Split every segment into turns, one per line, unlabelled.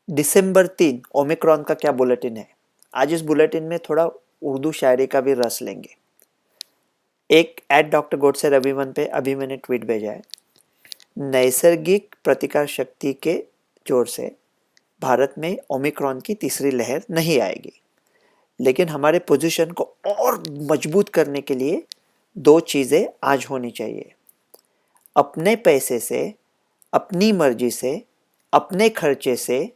दिसंबर 3 Omicron का क्या bulletin है। आज इस बुलेटिन में थोड़ा उर्दू शायरी का भी रस लेंगे। एक @डॉक्टर गोडसे रविवन पे अभी मैंने ट्वीट भेजा है। नैसर्गिक प्रतिकार शक्ति के जोर से भारत में ओमिक्रॉन की तीसरी लहर नहीं आएगी, लेकिन हमारे पोजीशन को और मजबूत करने के लिए दो चीज़ें आज होनी चाहिए। अपने पैसे से, अपनी मर्जी से, अपने खर्चे से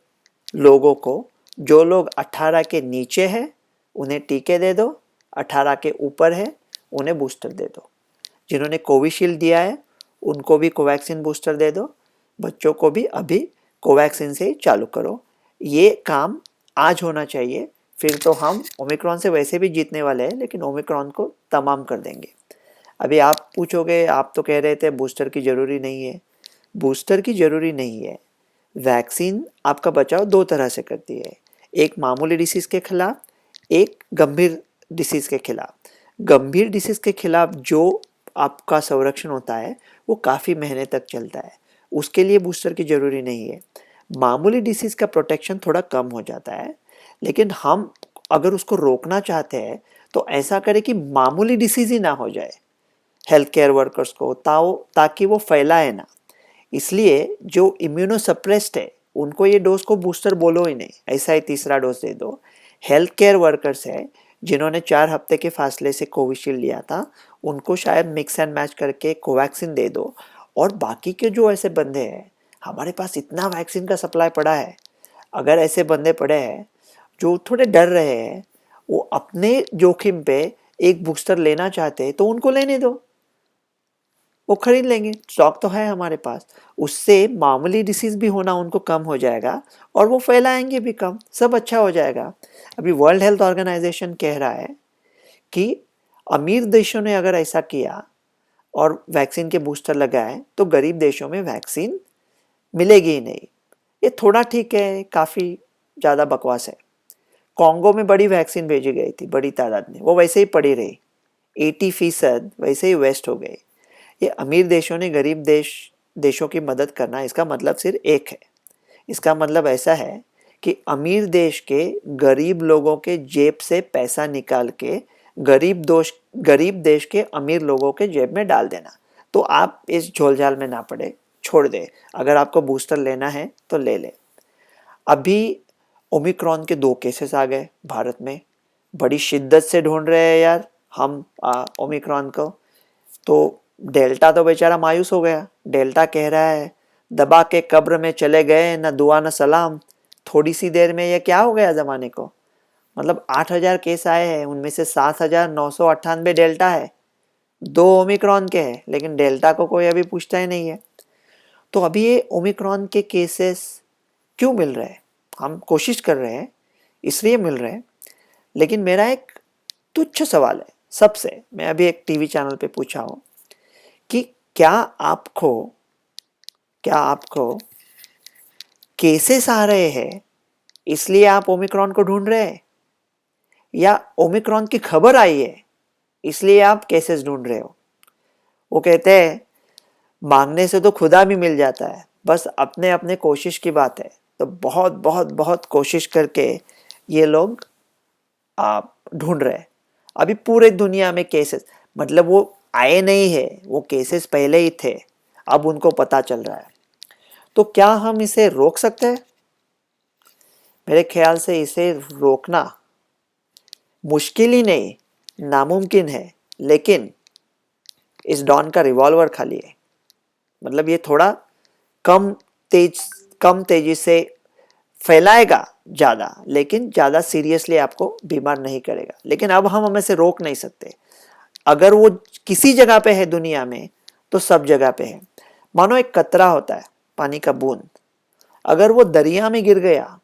लोगों को, जो लोग 18 के नीचे हैं उन्हें टीके दे दो, 18 के ऊपर है उन्हें बूस्टर दे दो। जिन्होंने कोविशील्ड दिया है उनको भी कोवैक्सीन बूस्टर दे दो। बच्चों को भी अभी कोवैक्सीन से चालू करो। ये काम आज होना चाहिए, फिर तो हम ओमिक्रॉन से वैसे भी जीतने वाले हैं, लेकिन ओमिक्रॉन को तमाम कर देंगे। अभी आप पूछोगे, आप तो कह रहे थे बूस्टर की ज़रूरी नहीं है। बूस्टर की ज़रूरी नहीं है। वैक्सीन आपका बचाव दो तरह से करती है, एक मामूली डिसीज़ के खिलाफ, एक गंभीर डिसीज़ के खिलाफ। गंभीर डिसीज़ के खिलाफ जो आपका संरक्षण होता है वो काफ़ी महीने तक चलता है, उसके लिए बूस्टर की ज़रूरी नहीं है। मामूली डिसीज़ का प्रोटेक्शन थोड़ा कम हो जाता है, लेकिन हम अगर उसको रोकना चाहते हैं तो ऐसा करें कि मामूली डिसीज़ ही ना हो जाए हेल्थ केयर वर्कर्स को, ताकि वो फैलाए ना। इसलिए जो इम्यूनोसप्रेस्ड है उनको ये डोज को बूस्टर बोलो ही नहीं, ऐसा ही तीसरा डोज दे दो। हेल्थ केयर वर्कर्स है जिन्होंने 4 हफ्ते के फासले से कोविशील्ड लिया था, उनको शायद मिक्स एंड मैच करके कोवैक्सीन दे दो। और बाकी के जो ऐसे बंदे हैं, हमारे पास इतना वैक्सीन का सप्लाई पड़ा है, अगर ऐसे बंदे पड़े हैं जो थोड़े डर रहे हैं, वो अपने जोखिम पे एक बूस्टर लेना चाहते हैं तो उनको लेने दो, वो खरीद लेंगे, स्टॉक तो है हमारे पास। उससे मामूली डिसीज़ भी होना उनको कम हो जाएगा और वो फैलाएंगे भी कम, सब अच्छा हो जाएगा। अभी वर्ल्ड हेल्थ ऑर्गेनाइजेशन कह रहा है कि अमीर देशों ने अगर ऐसा किया और वैक्सीन के बूस्टर लगाए तो गरीब देशों में वैक्सीन मिलेगी ही नहीं। ये थोड़ा ठीक है, काफ़ी ज़्यादा बकवास है। कॉन्गो में बड़ी वैक्सीन भेजी गई थी बड़ी तादाद में, वो वैसे ही पड़ी रही, 80% वैसे ही वेस्ट हो गए। ये अमीर देशों ने गरीब देशों की मदद करना, इसका मतलब सिर्फ एक है। इसका मतलब ऐसा है कि अमीर देश के गरीब लोगों के जेब से पैसा निकाल के गरीब देश के अमीर लोगों के जेब में डाल देना। तो आप इस झोलझाल में ना पड़े, छोड़ दे। अगर आपको बूस्टर लेना है तो ले ले। अभी ओमिक्रॉन के 2 केसेस आ गए भारत में, बड़ी शिद्दत से ढूंढ रहे हैं यार हम ओमिक्रॉन को। तो डेल्टा तो बेचारा मायूस हो गया। डेल्टा कह रहा है दबा के कब्र में चले गए, न दुआ न सलाम। थोड़ी सी देर में ये क्या हो गया ज़माने को। मतलब 8,000 केस आए हैं, उनमें से 7,998 डेल्टा है, 2 ओमिक्रॉन के हैं, लेकिन डेल्टा को कोई अभी पूछता ही नहीं है। तो अभी ये ओमिक्रॉन के केसेस क्यों मिल रहे हैं? हम कोशिश कर रहे हैं इसलिए मिल रहे हैं। लेकिन मेरा एक तुच्छ सवाल है सबसे, मैं अभी एक टीवी चैनल पे पूछा हूँ कि क्या आपको केसेस आ रहे हैं इसलिए आप ओमिक्रॉन को ढूंढ रहे हैं, या ओमिक्रॉन की खबर आई है इसलिए आप केसेस ढूंढ रहे हो? वो कहते हैं मांगने से तो खुदा भी मिल जाता है, बस अपने अपने कोशिश की बात है। तो बहुत बहुत बहुत कोशिश करके ये लोग आप ढूंढ रहे हैं। अभी पूरे दुनिया में केसेस, मतलब वो आए नहीं है, वो केसेस पहले ही थे, अब उनको पता चल रहा है। तो क्या हम इसे रोक सकते हैं? मेरे ख्याल से इसे रोकना मुश्किल ही नहीं, नामुमकिन है। लेकिन इस डॉन का रिवॉल्वर खाली है, मतलब ये थोड़ा कम कम तेजी से फैलाएगा ज़्यादा, लेकिन ज़्यादा सीरियसली आपको बीमार नहीं करेगा। लेकिन अब हम हमें से रोक नहीं सकते। अगर वो किसी जगह पे है दुनिया में तो सब जगह पे है। मानो एक कतरा होता है, पानी का बूंद, अगर वो दरिया में गिर गया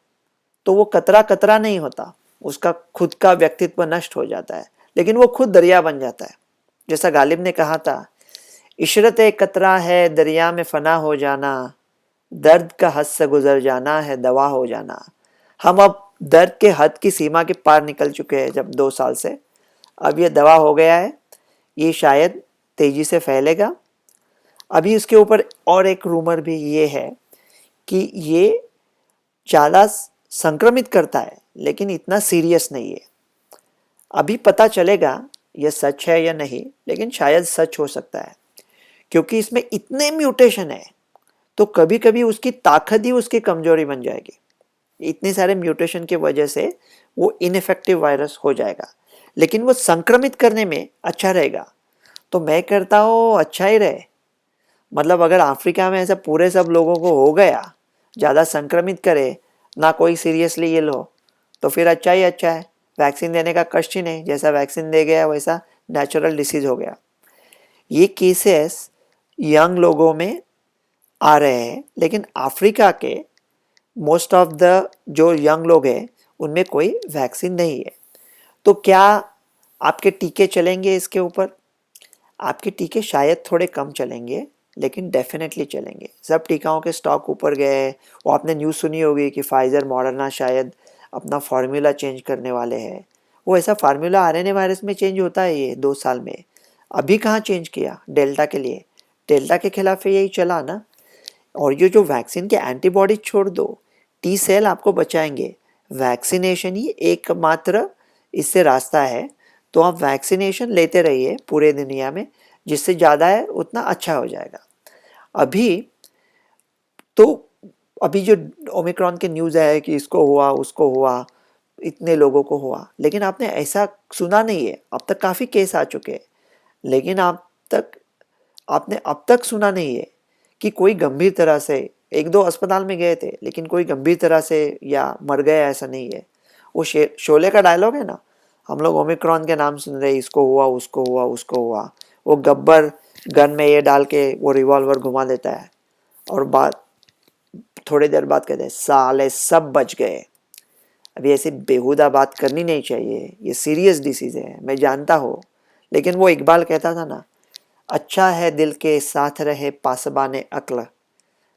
तो वो कतरा कतरा नहीं होता, उसका खुद का व्यक्तित्व नष्ट हो जाता है, लेकिन वो खुद दरिया बन जाता है। जैसा गालिब ने कहा था, इशरत एक कतरा है दरिया में फना हो जाना, दर्द का हद से गुजर जाना है दवा हो जाना। हम अब दर्द के हद की सीमा के पार निकल चुके हैं, जब 2 साल से अब ये दवा हो गया है। ये शायद तेजी से फैलेगा। अभी इसके ऊपर और एक रूमर भी ये है कि ये ज़्यादा संक्रमित करता है लेकिन इतना सीरियस नहीं है। अभी पता चलेगा यह सच है या नहीं, लेकिन शायद सच हो सकता है क्योंकि इसमें इतने म्यूटेशन है, तो कभी कभी उसकी ताकत ही उसकी कमजोरी बन जाएगी। इतने सारे म्यूटेशन की वजह से वो इनफेक्टिव वायरस हो जाएगा, लेकिन वो संक्रमित करने में अच्छा रहेगा। तो मैं करता हूँ अच्छा ही रहे। मतलब अगर अफ्रीका में ऐसा पूरे सब लोगों को हो गया, ज़्यादा संक्रमित करे ना, कोई सीरियसली ये लो, तो फिर अच्छा ही अच्छा है। वैक्सीन देने का कष्ट ही नहीं, जैसा वैक्सीन दे गया वैसा नेचुरल डिसीज हो गया। ये केसेस यंग लोगों में आ रहे हैं, लेकिन अफ्रीका के मोस्ट ऑफ द जो यंग लोग हैं उनमें कोई वैक्सीन नहीं है। तो क्या आपके टीके चलेंगे इसके ऊपर? आपके टीके शायद थोड़े कम चलेंगे, लेकिन डेफिनेटली चलेंगे। सब टीकाओं के स्टॉक ऊपर गए। वो आपने न्यूज़ सुनी होगी कि फाइज़र मॉडर्ना शायद अपना फार्मूला चेंज करने वाले हैं। वो ऐसा फार्मूला आरएनए वायरस में चेंज होता है ये 2 साल में। अभी कहाँ चेंज किया डेल्टा के लिए? डेल्टा के खिलाफ यही चला ना। और ये जो वैक्सीन के एंटीबॉडी छोड़ दो, टी सेल आपको बचाएंगे। वैक्सीनेशन ही एकमात्र इससे रास्ता है। तो आप वैक्सीनेशन लेते रहिए पूरे दुनिया में, जिससे ज़्यादा है उतना अच्छा हो जाएगा। अभी तो अभी जो ओमिक्रॉन के न्यूज़ है कि इसको हुआ उसको हुआ, इतने लोगों को हुआ, लेकिन आपने ऐसा सुना नहीं है। अब तक काफ़ी केस आ चुके हैं, लेकिन आपने अब तक सुना नहीं है कि कोई गंभीर तरह से, एक दो अस्पताल में गए थे लेकिन कोई गंभीर तरह से या मर गया, ऐसा नहीं है। वो शोले का डायलॉग है ना, हम लोग ओमिक्रॉन के नाम सुन रहे, इसको हुआ उसको हुआ उसको हुआ। वो गब्बर गन में ये डाल के वो रिवॉल्वर घुमा देता है और बात थोड़ी देर बाद कहते हैं साले सब बच गए। अभी ऐसी बेहुदा बात करनी नहीं चाहिए, ये सीरियस डिसीज है, मैं जानता हूँ। लेकिन वो इकबाल कहता था ना, अच्छा है दिल के साथ रहे पासबाने अक्ल,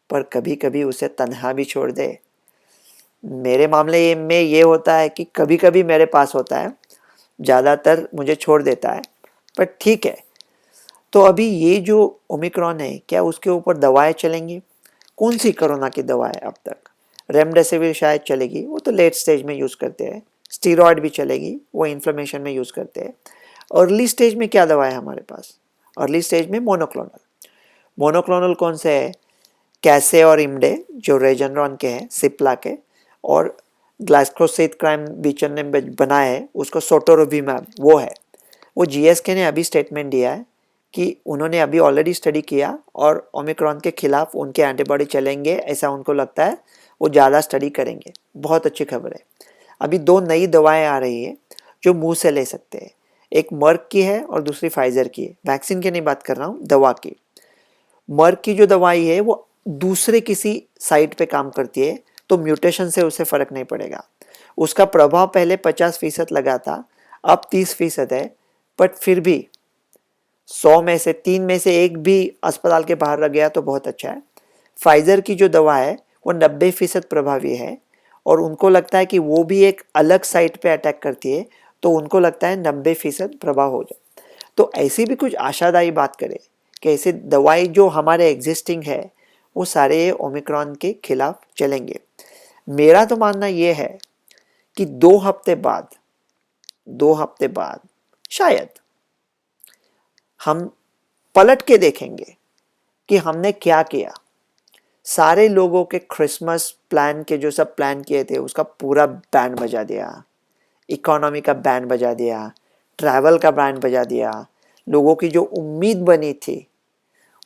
पर कभी कभी उसे तन्हा भी छोड़ दे। मेरे मामले में ये होता है कि कभी कभी मेरे पास होता है, ज़्यादातर मुझे छोड़ देता है, पर ठीक है। तो अभी ये जो ओमिक्रॉन है, क्या उसके ऊपर दवाएं चलेंगी? कौन सी कोरोना की दवाएं अब तक? रेमडेसिविर शायद चलेगी, वो तो लेट स्टेज में यूज़ करते हैं। स्टीरॉयड भी चलेगी, वो इन्फ्लेमेशन में यूज़ करते हैं। अर्ली स्टेज में क्या दवा है हमारे पास? अर्ली स्टेज में मोनोक्लोनल। मोनोक्लोनल कौन से है? कैसे और इम्डे जो रेजनरॉन के हैं, सिप्ला के, और ग्लाइकोसिड बीचन ने बनाया है उसको सोटोरोविमैब, वो है। वो जीएसके ने अभी स्टेटमेंट दिया है कि उन्होंने अभी ऑलरेडी स्टडी किया और ओमिक्रॉन के खिलाफ उनके एंटीबॉडी चलेंगे, ऐसा उनको लगता है। वो ज़्यादा स्टडी करेंगे। बहुत अच्छी खबर है। अभी 2 नई दवाएं आ रही है जो मुंह से ले सकते हैं। एक मर्क की है और दूसरी फाइजर की है। वैक्सीन की नहीं बात कर रहा हूँ, दवा की। मर्क की जो दवाई है वो दूसरे किसी साइट पे काम करती है, तो म्यूटेशन से उसे फर्क नहीं पड़ेगा। उसका प्रभाव पहले 50% लगा था, अब 30% है। बट फिर भी 100 में से 3 में से 1 भी अस्पताल के बाहर रह गया तो बहुत अच्छा है। फाइजर की जो दवा है वो 90% प्रभावी है, और उनको लगता है कि वो भी एक अलग साइट पे अटैक करती है, तो उनको लगता है 90% प्रभाव हो जाए। तो ऐसी भी कुछ आशादायी बात करें कि ऐसे दवाई जो हमारे एग्जिस्टिंग है वो सारे ओमिक्रॉन के खिलाफ चलेंगे। मेरा तो मानना ये है कि 2 हफ्ते बाद शायद हम पलट के देखेंगे कि हमने क्या किया। सारे लोगों के क्रिसमस प्लान के जो सब प्लान किए थे उसका पूरा बैंड बजा दिया, इकोनॉमी का बैंड बजा दिया, ट्रैवल का बैंड बजा दिया, लोगों की जो उम्मीद बनी थी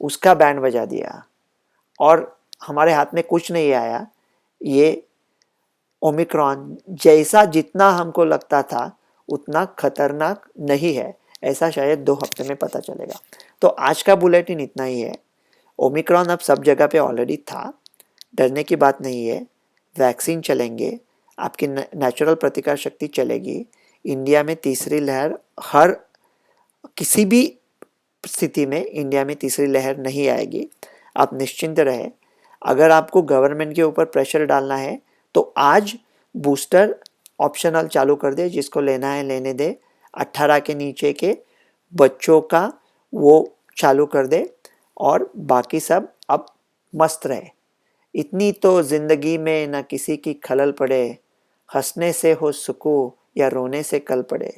उसका बैंड बजा दिया, और हमारे हाथ में कुछ नहीं आया। ये ओमिक्रॉन जैसा जितना हमको लगता था उतना खतरनाक नहीं है, ऐसा शायद 2 हफ्ते में पता चलेगा। तो आज का बुलेटिन इतना ही है। ओमिक्रॉन अब सब जगह पे ऑलरेडी था, डरने की बात नहीं है। वैक्सीन चलेंगे, आपकी नेचुरल प्रतिकार शक्ति चलेगी। इंडिया में तीसरी लहर, हर किसी भी स्थिति में इंडिया में तीसरी लहर नहीं आएगी, आप निश्चिंत रहे। अगर आपको गवर्नमेंट के ऊपर प्रेशर डालना है तो आज बूस्टर ऑप्शनल चालू कर दे, जिसको लेना है लेने दे। 18 के नीचे के बच्चों का वो चालू कर दे, और बाकी सब अब मस्त रहे। इतनी तो जिंदगी में न किसी की खलल पड़े, हंसने से हो सुकून या रोने से कल पड़े।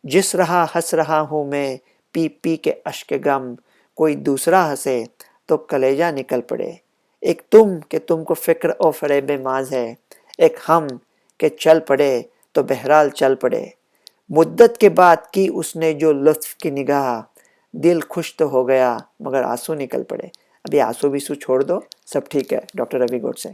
जिस रहा हंस रहा हूँ मैं, पी पी के अश्क गम, कोई दूसरा हंसे तो कलेजा निकल पड़े। एक तुम कि तुमको फिक्र और फरेब माज है, एक हम के चल पड़े तो बहरहाल चल पड़े। मुद्दत के बाद की उसने जो लुत्फ की निगाह, दिल खुश तो हो गया मगर आंसू निकल पड़े। अभी आंसू बीसू छोड़ दो, सब ठीक है। डॉक्टर रवि गोडसे।